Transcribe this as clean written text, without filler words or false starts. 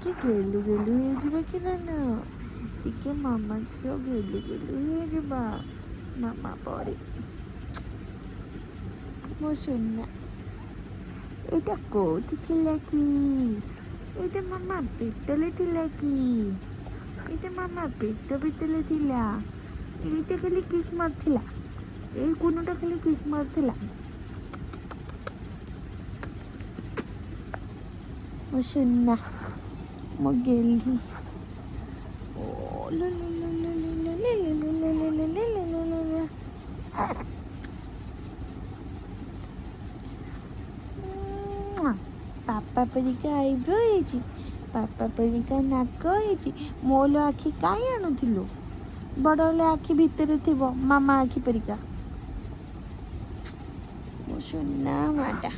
ଟିକେ ଗେଲୁ ଗେଲୁ ହେଇଯିବା କି ନା ଟିକେ ମାମା ଝିଅ ଗେଲୁ ଗେଲୁ ହେଇଯିବା ମାମା ପରେ ମୋ ସୁନା। ଏଇଟା କୋଉଠି ଥିଲା କି? ଏଇଟା ମାମା ପେଟରେ ଥିଲା କି? ଏଇଟା ମାମା ପେଟ ଭିତରେ ଥିଲା। ଏଇଟା ଖାଲି କିକ୍ ମାରୁଥିଲା। ଏଇ କୁନୁଟା ଖାଲି କିକ୍ ମାରୁଥିଲା। ମୋ ସୁନା ମୋ ଗେଲି। ଓ लो लो लो लो लो लो लो लो लो लो लो लो लो लो लो। ପାପା ପରିକା ଆଇବ୍ରୋ ହେଇଛି, ପାପା ପରିକା ନାକ ହେଇଛି। ମୋଲ ଆଖି କାହିଁ ଆଣୁଥିଲୁ? ବଡ଼ ହେଲେ ଆଖି ଭିତରେ ଥିବ ମାମା ଆଖି ପରିକା। ମୋ ସୁନା ମାଟା।